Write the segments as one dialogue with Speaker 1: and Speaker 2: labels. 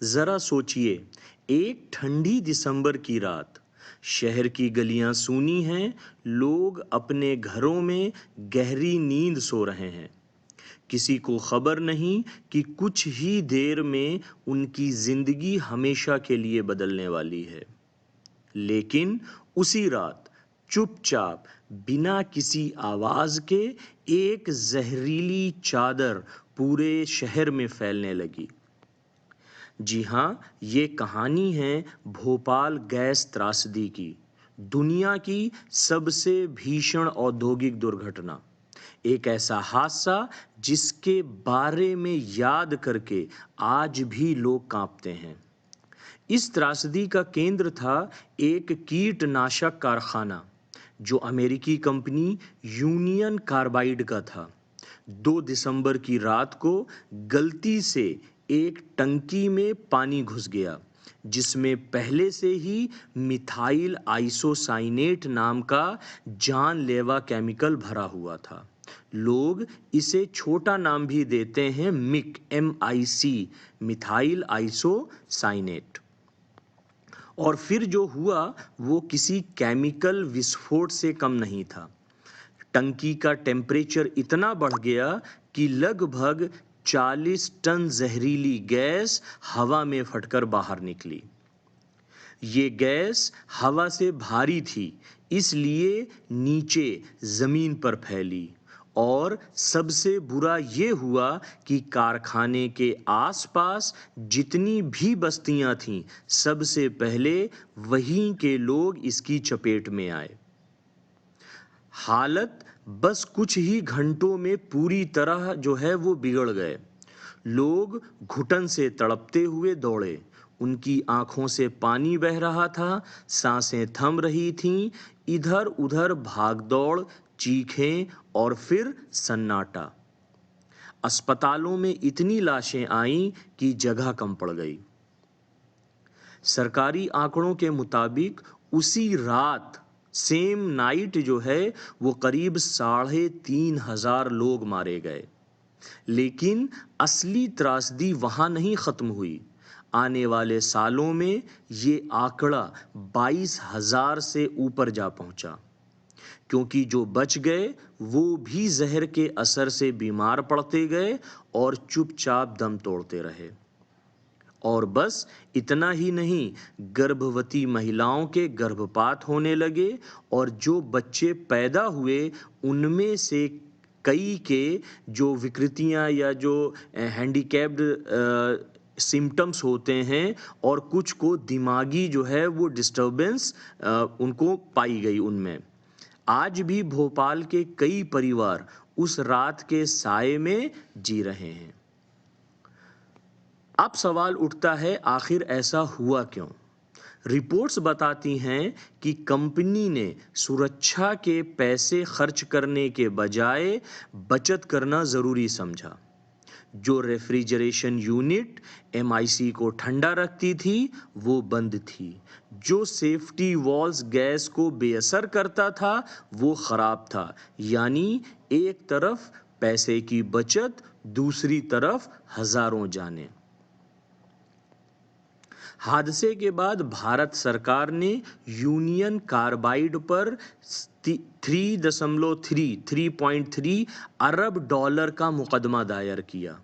Speaker 1: जरा सोचिए, एक ठंडी दिसंबर की रात, शहर की गलियां सूनी हैं, लोग अपने घरों में गहरी नींद सो रहे हैं। किसी को खबर नहीं कि कुछ ही देर में उनकी जिंदगी हमेशा के लिए बदलने वाली है। लेकिन उसी रात, चुपचाप, बिना किसी आवाज के, एक जहरीली चादर पूरे शहर में फैलने लगी। जी हाँ, ये कहानी है भोपाल गैस त्रासदी की, दुनिया की सबसे भीषण औद्योगिक दुर्घटना। एक ऐसा हादसा जिसके बारे में याद करके आज भी लोग कांपते हैं। इस त्रासदी का केंद्र था एक कीटनाशक कारखाना, जो अमेरिकी कंपनी यूनियन कार्बाइड का था। 2 दिसंबर की रात को गलती से एक टंकी में पानी घुस गया, जिसमें पहले से ही मिथाइल आइसोसाइनेट नाम का जानलेवा केमिकल भरा हुआ था। लोग इसे छोटा नाम भी देते हैं, MIC, मिथाइल आइसोसाइनेट। और फिर जो हुआ वो किसी केमिकल विस्फोट से कम नहीं था। टंकी का टेम्परेचर इतना बढ़ गया कि लगभग 40 टन जहरीली गैस हवा में फटकर बाहर निकली। ये गैस हवा से भारी थी, इसलिए नीचे जमीन पर फैली। और सबसे बुरा ये हुआ कि कारखाने के आसपास जितनी भी बस्तियां थीं, सबसे पहले वहीं के लोग इसकी चपेट में आए। हालत बस कुछ ही घंटों में पूरी तरह जो है वो बिगड़ गए। लोग घुटन से तड़पते हुए दौड़े, उनकी आंखों से पानी बह रहा था, सांसें थम रही थीं, इधर उधर भागदौड़, चीखें और फिर सन्नाटा। अस्पतालों में इतनी लाशें आईं कि जगह कम पड़ गई। सरकारी आंकड़ों के मुताबिक उसी रात, सेम नाइट जो है, वो करीब 3,500 लोग मारे गए। लेकिन असली त्रासदी वहां नहीं खत्म हुई। आने वाले सालों में ये आंकड़ा 22,000 से ऊपर जा पहुंचा, क्योंकि जो बच गए वो भी जहर के असर से बीमार पड़ते गए और चुपचाप दम तोड़ते रहे। और बस इतना ही नहीं, गर्भवती महिलाओं के गर्भपात होने लगे, और जो बच्चे पैदा हुए उनमें से कई के जो विकृतियां या जो हैंडीकैप्ड सिम्टम्स होते हैं, और कुछ को दिमागी जो है वो डिस्टरबेंस उनको पाई गई उनमें। आज भी भोपाल के कई परिवार उस रात के साए में जी रहे हैं। अब सवाल उठता है, आखिर ऐसा हुआ क्यों? रिपोर्ट्स बताती हैं कि कंपनी ने सुरक्षा के पैसे खर्च करने के बजाय बचत करना जरूरी समझा। जो रेफ्रिजरेशन यूनिट MIC को ठंडा रखती थी वो बंद थी। जो सेफ्टी वॉल्स गैस को बेअसर करता था वो खराब था। यानी एक तरफ पैसे की बचत, दूसरी तरफ हजारों जानें। हादसे के बाद भारत सरकार ने यूनियन कार्बाइड पर 3.3 अरब डॉलर का मुकदमा दायर किया।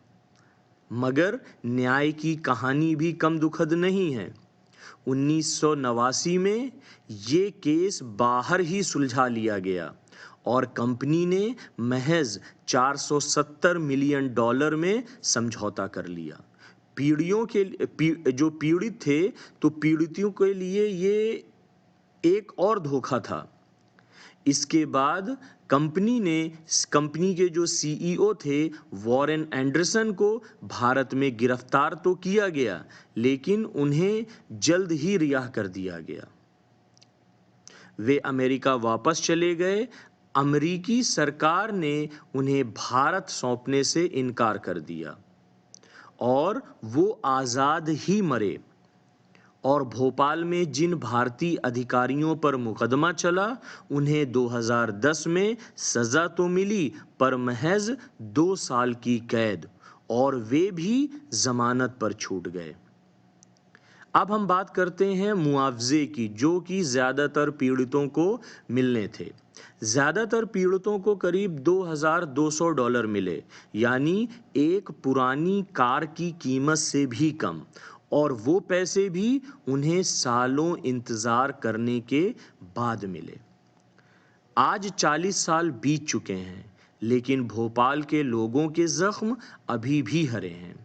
Speaker 1: मगर न्याय की कहानी भी कम दुखद नहीं है। 1989 में ये केस बाहर ही सुलझा लिया गया और कंपनी ने महज 470 मिलियन डॉलर में समझौता कर लिया। जो पीड़ित थे, तो पीड़ितों के लिए ये एक और धोखा था। इसके बाद कंपनी के जो CEO थे, वॉरेन एंडरसन को भारत में गिरफ्तार तो किया गया, लेकिन उन्हें जल्द ही रिहा कर दिया गया। वे अमेरिका वापस चले गए। अमेरिकी सरकार ने उन्हें भारत सौंपने से इनकार कर दिया और वो आज़ाद ही मरे। और भोपाल में जिन भारतीय अधिकारियों पर मुकदमा चला, उन्हें 2010 में सजा तो मिली, पर महज 2 साल की कैद, और वे भी जमानत पर छूट गए। अब हम बात करते हैं मुआवजे की, जो कि ज़्यादातर पीड़ितों को मिलने थे। ज़्यादातर पीड़ितों को करीब $2,200 मिले, यानी एक पुरानी कार की कीमत से भी कम, और वो पैसे भी उन्हें सालों इंतज़ार करने के बाद मिले। आज 40 साल बीत चुके हैं, लेकिन भोपाल के लोगों के ज़ख्म अभी भी हरे हैं।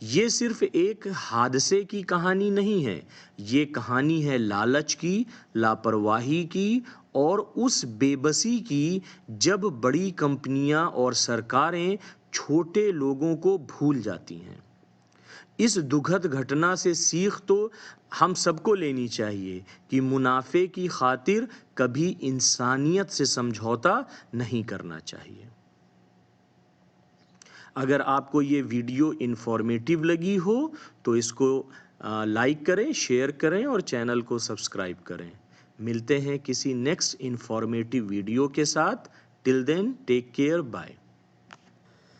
Speaker 1: ये सिर्फ एक हादसे की कहानी नहीं है, ये कहानी है लालच की, लापरवाही की और उस बेबसी की जब बड़ी कंपनियां और सरकारें छोटे लोगों को भूल जाती हैं। इस दुखद घटना से सीख तो हम सबको लेनी चाहिए कि मुनाफे की खातिर कभी इंसानियत से समझौता नहीं करना चाहिए। अगर आपको ये वीडियो इन्फॉर्मेटिव लगी हो तो इसको लाइक करें, शेयर करें और चैनल को सब्सक्राइब करें। मिलते हैं किसी नेक्स्ट इन्फॉर्मेटिव वीडियो के साथ। Till then take care, bye.